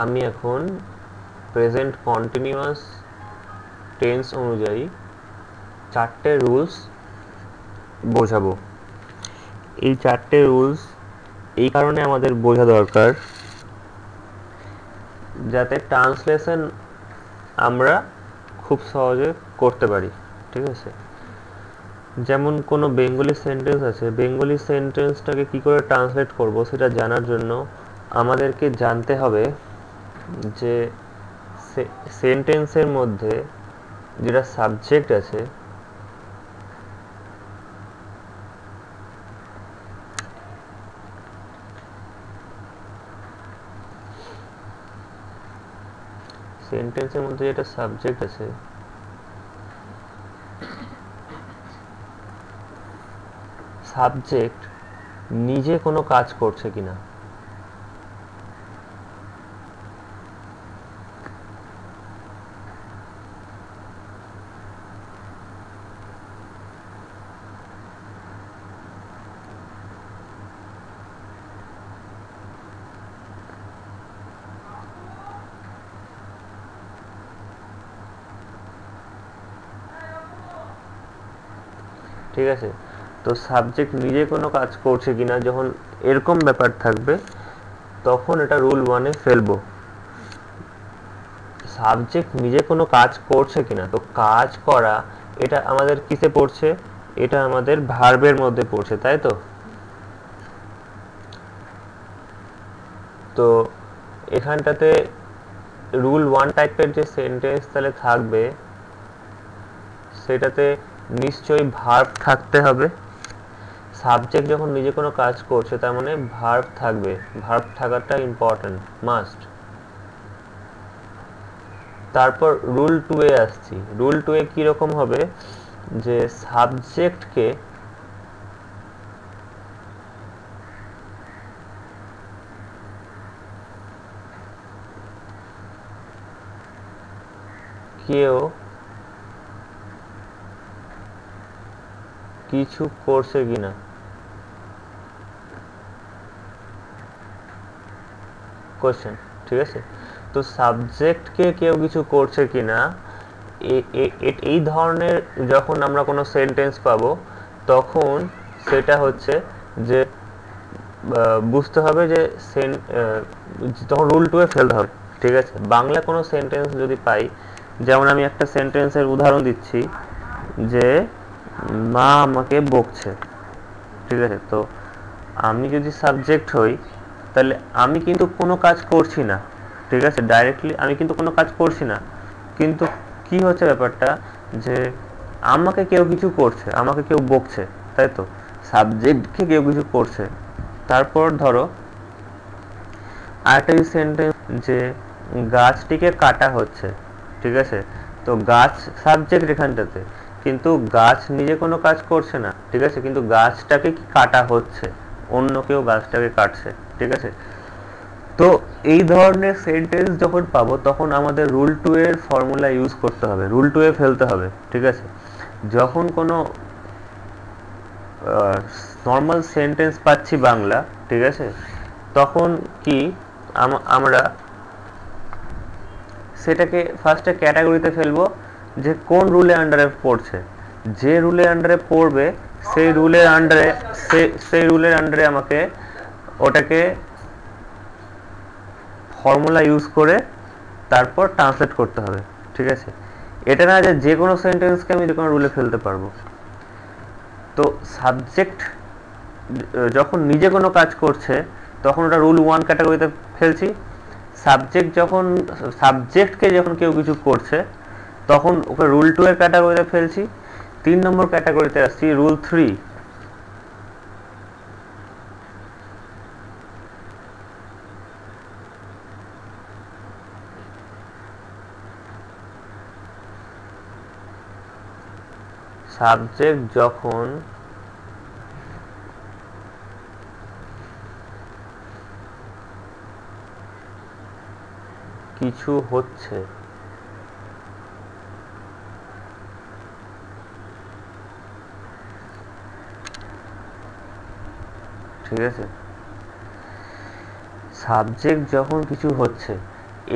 আমি এখন present continuous tense অনুযায়ী 4টে রুলস বোঝাবো। এই 4টে রুলস এই কারণে আমাদের বোঝা দরকার যাতে ট্রান্সলেশন আমরা খুব সহজে করতে পারি। ঠিক আছে, যেমন কোনো বেঙ্গলি সেন্টেন্স আছে, বেঙ্গলি সেন্টেন্সটাকে কি করে ট্রান্সলেট করব সেটা জানার জন্য আমাদেরকে জানতে হবে যে সেন্টেন্সের মধ্যে যেটা সাবজেক্ট আছে সেন্টেন্সের মধ্যে যেটা সাবজেক্ট আছে সাবজেক্ট নিজে কোনো কাজ করছে কিনা। ঠিক আছে, তো সাবজেক্ট নিজে কোনো কাজ করছে কিনা যখন এরকম ব্যাপার থাকবে তখন এটা রুল 1-এ ফেলবো। সাবজেক্ট নিজে কোনো কাজ করছে কিনা, তো কাজ করা এটা আমাদের কিসে পড়ছে, এটা আমাদের ভার্বের মধ্যে পড়ছে, তাই তো। তো এখানটাতে রুল 1 টাইপের যে সেন্টেন্স তাহলে থাকবে সেটাতে নিশ্চয়ই ভার্ব থাকতে হবে। সাবজেক্ট যখন নিজে কোনো কাজ করছে তার মানে ভার্ব থাকবে, ভার্ব থাকাটা ইম্পর্টেন্ট, মাস্ট। তারপর রুল 2-এ আসছি। রুল 2-এ কীরকম হবে যে সাবজেক্টকে কেউ কিছু করছে কিনা, কোশ্চেন। ঠিক আছে, তো সাবজেক্টকে কেউ কিছু করছে কিনা এই ধরনের যখন আমরা কোনো সেন্টেন্স পাবো তখন সেটা হচ্ছে যে বুঝতে হবে যে তখন রুল 2-এ ফেলতে হবে। ঠিক আছে, বাংলা কোনো সেন্টেন্স যদি পাই, যেমন আমি একটা সেন্টেন্সের উদাহরণ দিচ্ছি যে মা আমাকে বকছে। ঠিক আছে, তো আমি যদি সাবজেক্ট হই তাহলে আমি কিন্তু কোনো কাজ করছি না। ঠিক আছে, ডাইরেক্টলি আমি কিন্তু কোনো কাজ করছি না, কিন্তু কি হচ্ছে ব্যাপারটা যে আমাকে কেউ কিছু করছে, আমাকে কেউ বকছে, তাই তো। সাবজেক্টকে কেউ কিছু করছে। তারপর ধরো আরেকটা সেন্টেন্স যে গাছটিকে কাটা হচ্ছে। ঠিক আছে, তো গাছ সাবজেক্ট এখানটাতে, কিন্তু গাছ নিজে কোনো কাজ করছে না। ঠিক আছে, কিন্তু গাছটাকে কি কাটা হচ্ছে, অন্য কেউ গাছটাকে কাটছে। ঠিক আছে, তো এই ধরনের সেন্টেন্স যখন পাবো তখন আমাদের রুল 2-এর ফর্মুলা ইউজ করতে হবে, রুল 2-এ ফেলতে হবে। ঠিক আছে, যখন কোনো নর্মাল সেন্টেন্স পাচ্ছি বাংলা, ঠিক আছে, তখন কি আমরা সেটাকে ফার্স্টে ক্যাটাগরিতে ফেলবো যে কোন রুলের আন্ডারে পড়ছে। যে রুলের আন্ডারে পড়বে সেই রুলের আন্ডারে আমাকে ওটাকে ফর্মুলা ইউজ করে তারপর ট্রান্সলেট করতে হবে। ঠিক আছে, এটা না যে কোনো সেন্টেন্সকে আমি যে কোনো রুলে ফেলতে পারবো। তো সাবজেক্ট যখন নিজে কোনো কাজ করছে তখন ওটা রুল 1 ক্যাটাগরিতে ফেলছি। সাবজেক্টকে যখন কেউ কিছু করছে তখন ওকে রুল 2-এর ক্যাটাগরিতে ফেলছি। 3 নম্বর ক্যাটাগরিতে আসছি, রুল 3। সাবজেক্ট যখন কিছু হচ্ছে, ঠিক আছে, সাবজেক্ট যখন কিছু হচ্ছে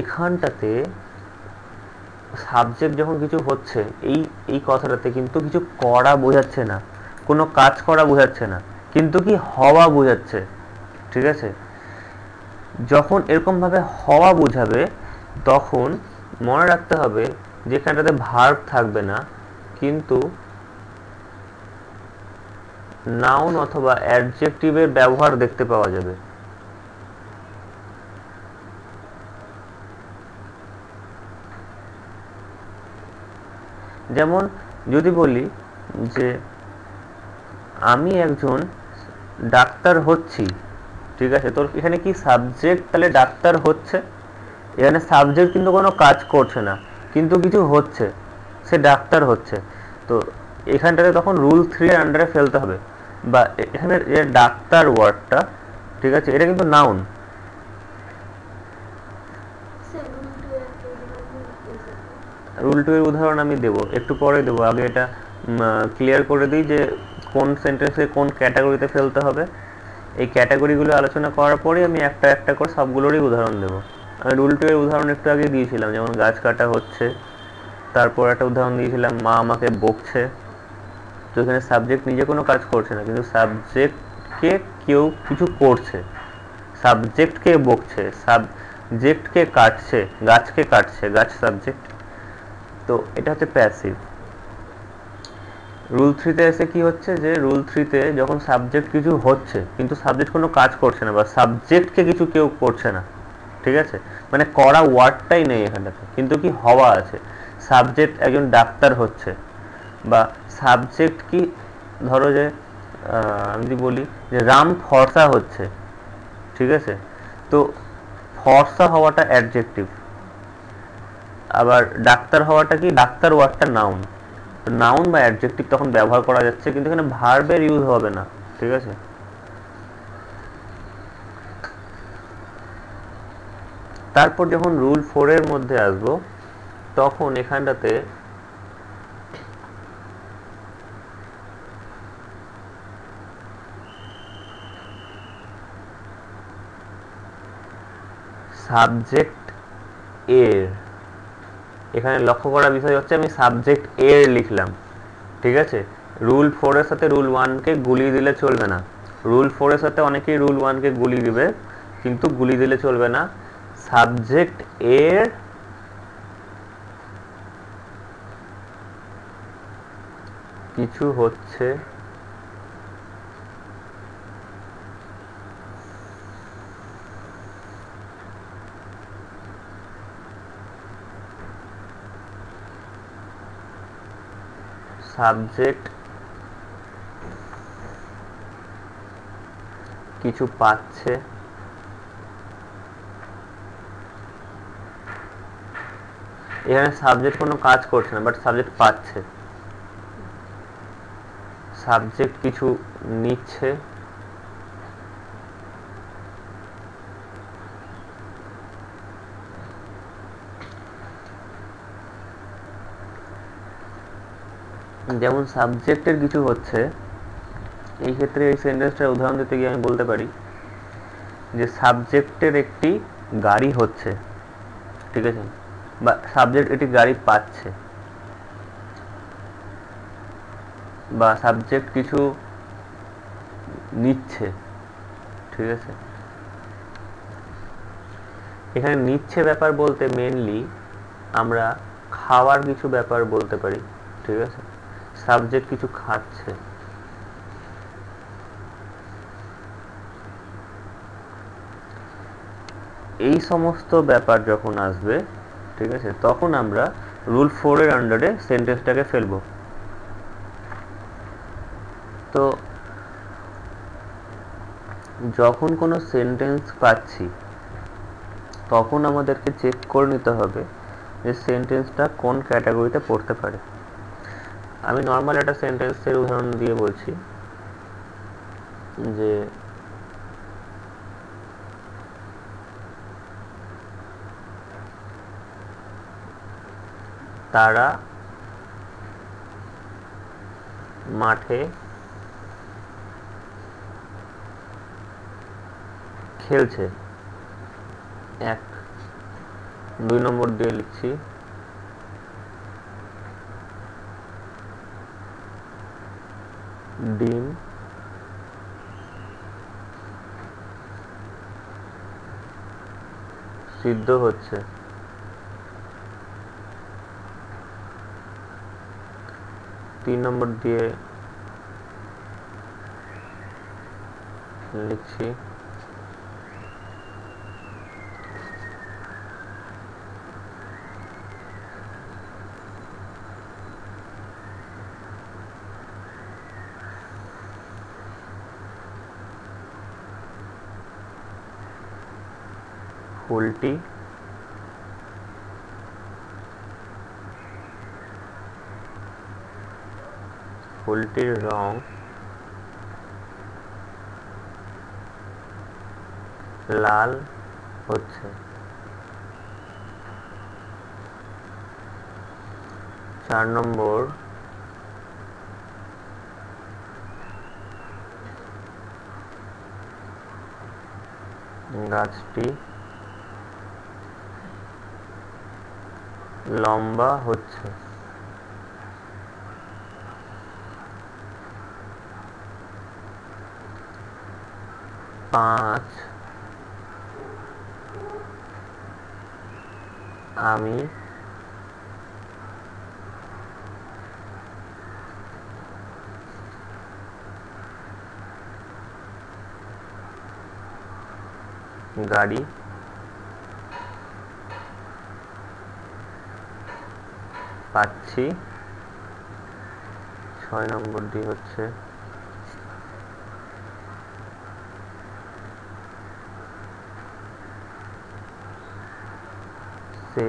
এখানটাতে সাবজেক্ট যখন কিছু হচ্ছে, এই এই কথাটাতে কিন্তু কিছু করা বোঝাচ্ছে না, কোনো কাজ করা বোঝাচ্ছে না, কিন্তু কি হওয়া বোঝাচ্ছে। ঠিক আছে, যখন এরকমভাবে হওয়া বোঝাবে তখন মনে রাখতে হবে যে এখানটাতে ভার্ব থাকবে না, কিন্তু নাউন অথবা অ্যাডজেক্টিভের ব্যবহার দেখতে পাওয়া যাবে। যেমন যদি বলি যে আমি একজন ডাক্তার হচ্ছি, ঠিক আছে, তোর এখানে কি সাবজেক্ট তাহলে ডাক্তার হচ্ছে, এখানে সাবজেক্ট কিন্তু কোনো কাজ করছে না, কিন্তু কিছু হচ্ছে, সে ডাক্তার হচ্ছে। তো এখানটাতে তখন রুল 3 এর আন্ডারে ফেলতে হবে, বা এখানে ডাক্তার ওয়ার্ডটা, ঠিক আছে, এটা কিন্তু নাউন। রুল 2 এর উদাহরণ আমি দেব, একটু পরে দেব, আগে এটা ক্লিয়ার করে দিই যে কোন সেন্টেন্সে কোন ক্যাটাগরিতে ফেলতে হবে। এই ক্যাটাগরিগুলো আলোচনা করার পরে আমি একটা একটা করে সবগুলোরই উদাহরণ দেব। আমি রুল 2 এর উদাহরণ একটু আগে দিয়েছিলাম, যেমন গাছ কাটা হচ্ছে, তারপর একটা উদাহরণ দিয়েছিলাম মা আমাকে বকছে। তো এখানে সাবজেক্ট নিজে কোনো কাজ করছে না, কিন্তু সাবজেক্টকে কেউ কিছু করছে, সাবজেক্টকে বকছে, সাবজেক্টকে কাটছে, গাছকে কাটছে, গাছ সাবজেক্ট। তো এটা হচ্ছে প্যাসিভ। রুল 3-তে এসে কি হচ্ছে যে রুল 3-তে যখন সাবজেক্ট কিছু হচ্ছে কিন্তু সাবজেক্ট কোনো কাজ করছে না, বা সাবজেক্টকে কিছু কেউ করছে না, ঠিক আছে, মানে করা ওয়ার্ডটাই নেই এখানটাতে, কিন্তু কি হওয়া আছে। সাবজেক্ট একজন ডাক্তার হচ্ছে, বা সাবজেক্ট কি, ধরো যে আমি যদি বলি যে রাম ফর্সা হচ্ছে, ঠিক আছে, তো ফর্সা হওয়াটা অ্যাডজেক্টিভ, আবার ডাক্তার হওয়াটা কি, ডাক্তার ওয়ার্ডটা নাউন। নাউন বা অ্যাডজেক্টিভ তখন ব্যবহার করা যাচ্ছে, কিন্তু এখানে ভার্বের ইউজ হবে না, ঠিক আছে। তারপর যখন রুল 4 এর মধ্যে আসবো তখন এখানটাতে সাবজেক্ট এর, এখানে লক্ষ্য করার বিষয় হচ্ছে আমি সাবজেক্ট এর লিখলাম, ঠিক আছে। রুল 4 এর সাথে রুল 1 কে গুলিয়ে দিলে চলবে না। রুল 4 এর সাথে অনেকেই রুল 1 কে গুলিয়ে দিবে, কিন্তু গুলিয়ে দিলে চলবে না। সাবজেক্ট এর কিছু হচ্ছে, সাবজেক্ট কিছু পাচ্ছে, এখানে সাবজেক্ট কোনো কাজ করছে না, বাট সাবজেক্ট পাচ্ছে। সাবজেক্ট কিছু নিচ্ছে, যেমন সাবজেক্টের কিছু হচ্ছে, এই ক্ষেত্রে এই সেন্টেন্সটার উদাহরণ দিতে গিয়ে আমি বলতে পারি যে সাবজেক্টের একটি গাড়ি হচ্ছে, ঠিক আছে, বা সাবজেক্ট একটি গাড়ি পাচ্ছে, বা সাবজেক্ট কিছু নিচ্ছে, ঠিক আছে। এখানে নিচ্ছে ব্যাপার বলতে মেনলি আমরা খাওয়ার কিছু ব্যাপার বলতে পারি, ঠিক আছে। সাবজেক্ট কিছু খাচ্ছে, এই সমস্ত ব্যাপার যখন আসবে, ঠিক আছে, তখন আমরা রুল 4 এর আন্ডারে সেন্টেন্সটাকে ফেলবো। তো যখন কোনো সেন্টেন্স পাচ্ছি তখন আমাদেরকে চেক করে নিতে হবে যে সেন্টেন্সটা কোন ক্যাটাগরিতে পড়তে পারে। আমি নর্মাল একটা সেন্টেন্সের উদাহরণ দিয়ে বলছি যে তারা মাঠে খেলছে, 1। 2 নম্বর দিয়ে লিখছি ডিম সিদ্ধ হচ্ছে। 3 নম্বর দিয়ে লিখছি ফুলটি ফুলটির রং লাল হচ্ছে। 4 নম্বর গাছটি লম্বা হচ্ছে। 5 আমি গাড়ি পাচ্ছি। 6 নম্বর ডি হচ্ছে সে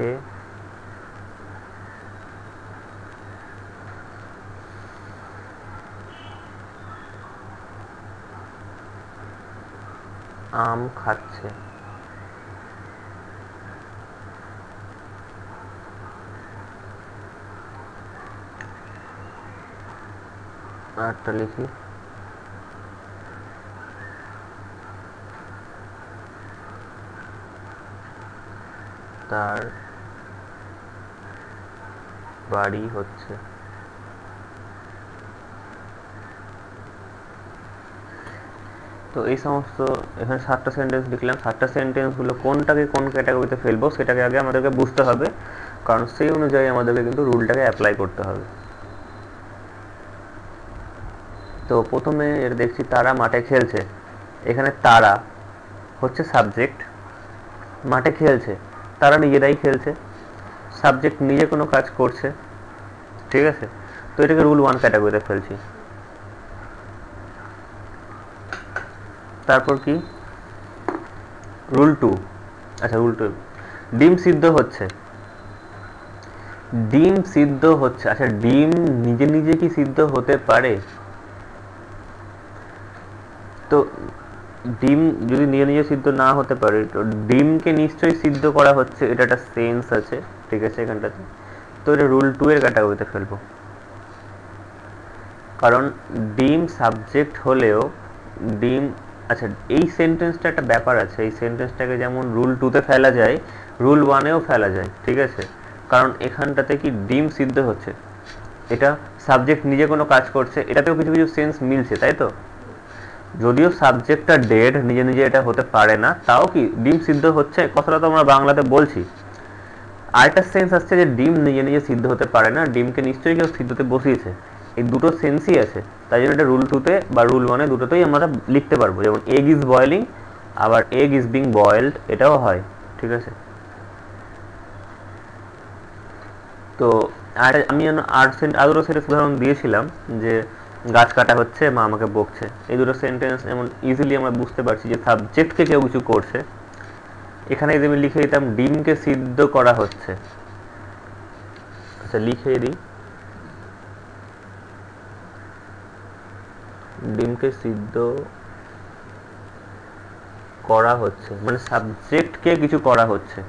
আম খাচ্ছে। আরটা লিখি তার বাড়ি হচ্ছে। তো এই সমস্ত এখানে 7টা সেন্টেন্স লিখলাম। 7টা সেন্টেন্সগুলো কোনটাকে কোন ক্যাটাগরিতে ফেলবো সেটাকে আগে আমাদেরকে বুঝতে হবে, কারণ সেই অনুযায়ী আমাদেরকে কিন্তু রুলটাকে অ্যাপ্লাই করতে হবে। তো প্রথমে এর দেখছি তারা মাঠে খেলছে। এখানে তারা হচ্ছে সাবজেক্ট, মাঠে খেলছে, তারা নিজেরাই খেলছে, সাবজেক্ট নিজে কোনো কাজ করছে, ঠিক আছে। তো এটাকে রুল 1 ক্যাটাগরিতে ফেলছি। তারপর কি রুল 2, আচ্ছা রুল 2 ডিম সিদ্ধ হচ্ছে। ডিম সিদ্ধ হচ্ছে, আচ্ছা ডিম নিজে নিজে কি সিদ্ধ হতে পারে? তো ডিম যদি নিজে নিজে সিদ্ধ না হতে পারে, তো ডিমকে নিশ্চয়ই সিদ্ধ করা হচ্ছে, এটা একটা সেন্স আছে, ঠিক আছে এখানটাতে। তো এটা রুল 2 এর ক্যাটাগরিতে ফেলবো, কারণ ডিম সাবজেক্ট হলেও ডিম, আচ্ছা এই সেন্টেন্সটা একটা ব্যাপার আছে, এই সেন্টেন্সটাকে যেমন রুল 2তে ফেলা যায় রুল 1এও ফেলা যায়, ঠিক আছে। কারণ এখানটাতে কি ডিম সিদ্ধ হচ্ছে, এটা সাবজেক্ট নিজে কোনো কাজ করছে, এটাতেও কিছু কিছু সেন্স মিলছে, তাই তো। যদিও সাবজেক্টটা ডেড, নিজে নিজে এটা হতে পারে না, তাও কি ডিম সিদ্ধ হচ্ছে কথাটা তো আমরা বাংলাতে বলছি। আরেকটা সেন্স আসছে যে ডিম নিজে নিজে সিদ্ধ হতে পারে না, ডিমকে নিশ্চয়ই কেউ সিদ্ধতে বসিয়েছে। এই দুটো সেন্সই আছে, তাই জন্য এটা রুল 2তে বা রুল 1-এ দুটোতেই আমরা লিখতে পারবো। যেমন এগ ইজ বয়েলিং, আবার এগ ইজ বিং বয়েলড, এটাও হয়, ঠিক আছে। তো আর আমি আর দুটো সেন্টেন্স উদাহরণ দিয়েছিলাম যে গাছ কাটা হচ্ছে, মা আমাকে বকছে। এই দুটো সেন্টেন্স এমন ইজিলি আমরা বুঝতে পারছি যে সাবজেক্টকে কেউ কিছু করছে। এখানে যদি আমি লিখে দিতাম ডিমকে সিদ্ধ করা হচ্ছে, আচ্ছা লিখে দিই ডিমকে সিদ্ধ করা হচ্ছে, মানে সাবজেক্টকে কিছু করা হচ্ছে।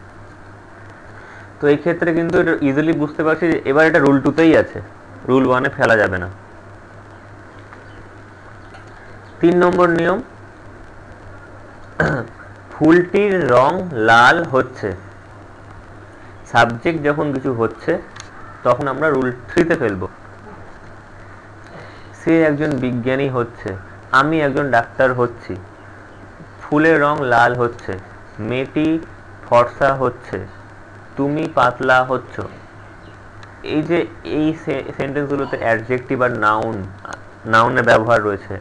তো এই ক্ষেত্রে কিন্তু এটা ইজিলি বুঝতে পারছি যে এবার এটা রুল 2তেই আছে, রুল 1-এ ফেলা যাবে না। 3 নম্বর নিয়ম, ফুলটির রং লাল হচ্ছে। সাবজেক্ট যখন কিছু হচ্ছে তখন আমরা রুল 3-তে ফেলবো। সে একজন বিজ্ঞানী হচ্ছে, আমি একজন ডাক্তার হচ্ছি, ফুলের রং লাল হচ্ছে, মেয়েটি ফর্সা হচ্ছে, তুমি পাতলা হচ্ছ। এই যে এই সেন্টেন্সগুলোতে অ্যাডজেক্টিভ আর নাউনের ব্যবহার রয়েছে।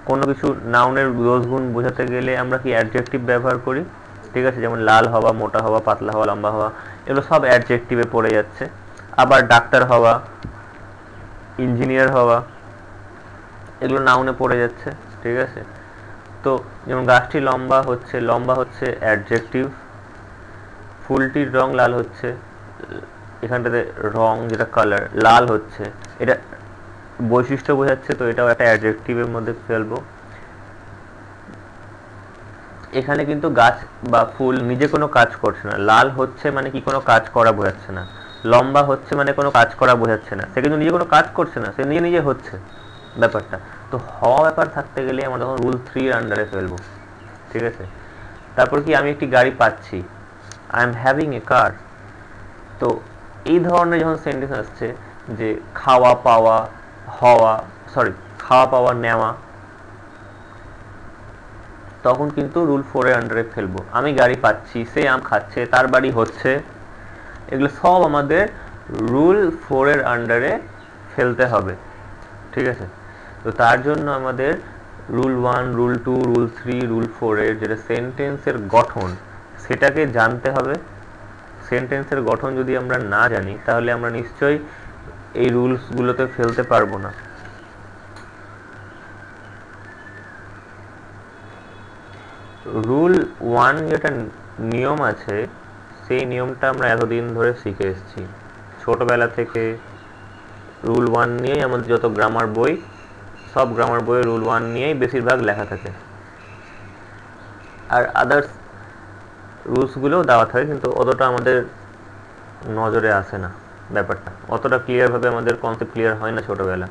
কোনো কিছু নাউনের দোষগুণ বোঝাতে গেলে আমরা কি অ্যাডজেক্টিভ ব্যবহার করি, ঠিক আছে? যেমন লাল হওয়া, মোটা হওয়া, পাতলা হওয়া, লম্বা হওয়া, এগুলো সব অ্যাডজেক্টিভে পড়ে যাচ্ছে। আবার ডাক্তার হওয়া, ইঞ্জিনিয়ার হওয়া, এগুলো নাউনে পড়ে যাচ্ছে, ঠিক আছে? তো যেমন গাছটি লম্বা হচ্ছে অ্যাডজেক্টিভ, ফুলটির রং লাল হচ্ছে, এখানটাতে রং যেটা কালার লাল হচ্ছে, এটা বৈশিষ্ট্য বোঝাচ্ছে, তো এটাও একটা অ্যাডজেক্টিভের মধ্যে ফেলবো। এখানে কিন্তু গাছ বা ফুল নিজে কোনো কাজ করছে না, লাল হচ্ছে মানে কি কোনো কাজ করা বোঝাচ্ছে না, লম্বা হচ্ছে মানে কোনো কাজ করা বোঝাচ্ছে না, সে কিন্তু নিজে কোনো কাজ করছে না, সে নিজে নিজে হচ্ছে ব্যাপারটা। তো হওয়া ব্যাপার থাকতে গেলে আমরা তখন রুল 3-এর আন্ডারে ফেলবো, ঠিক আছে? তারপর কি আমি একটি গাড়ি পাচ্ছি, আই এম হ্যাভিং এ কার। তো এই ধরনের যখন সেন্টেন্স আসছে যে খাওয়া পাওয়া নেওয়া, তখন কিন্তু রুল 4-এর আন্ডারে ফেলবো। আমি গাড়ি পাচ্ছি, সে আম খাচ্ছে, তার বাড়ি হচ্ছে, এগুলো সব আমাদের রুল 4-এর আন্ডারে ফেলতে হবে, ঠিক আছে? তো তার জন্য আমাদের রুল 1, রুল 2, রুল 3, রুল 4-এর যেটা সেন্টেন্সের গঠন সেটাকে জানতে হবে। সেন্টেন্সের গঠন যদি আমরা না জানি তাহলে আমরা নিশ্চয়ই এই রুলসগুলোতে ফেলতে পারবো না। রুল 1 যেটা নিয়ম আছে সেই নিয়মটা আমরা এতদিন ধরে শিখে এসেছি, ছোটবেলা থেকে রুল 1 নিয়েই আমাদের যত গ্রামার বই, সব গ্রামার বইয়ে রুল 1 নিয়েই বেশিরভাগ লেখা থাকে, আর আদার্স রুলসগুলোও দেওয়া থাকে, কিন্তু অতটা আমাদের নজরে আসে না ব্যাপারটা, অতটা ক্লিয়ারভাবে আমাদের কনসেপ্ট ক্লিয়ার হয় না ছোটোবেলা।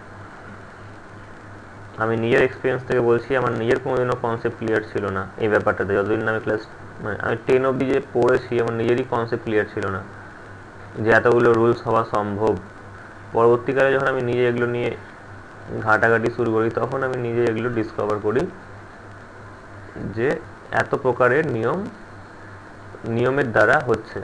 আমি নিজের এক্সপিরিয়েন্স থেকে বলছি, আমার নিজের কোনোদিনও কনসেপ্ট ক্লিয়ার ছিল না এই ব্যাপারটাতে। যতদিন আমি আমি 10 অবধি যে পড়েছি আমার নিজেরই কনসেপ্ট ক্লিয়ার ছিল না যে এতগুলো রুলস হওয়া সম্ভব। পরবর্তীকালে যখন আমি নিজে এগুলো নিয়ে ঘাটাঘাটি শুরু করি তখন আমি নিজে এগুলো ডিসকভার করি যে এত প্রকারের নিয়মের দ্বারা হচ্ছে।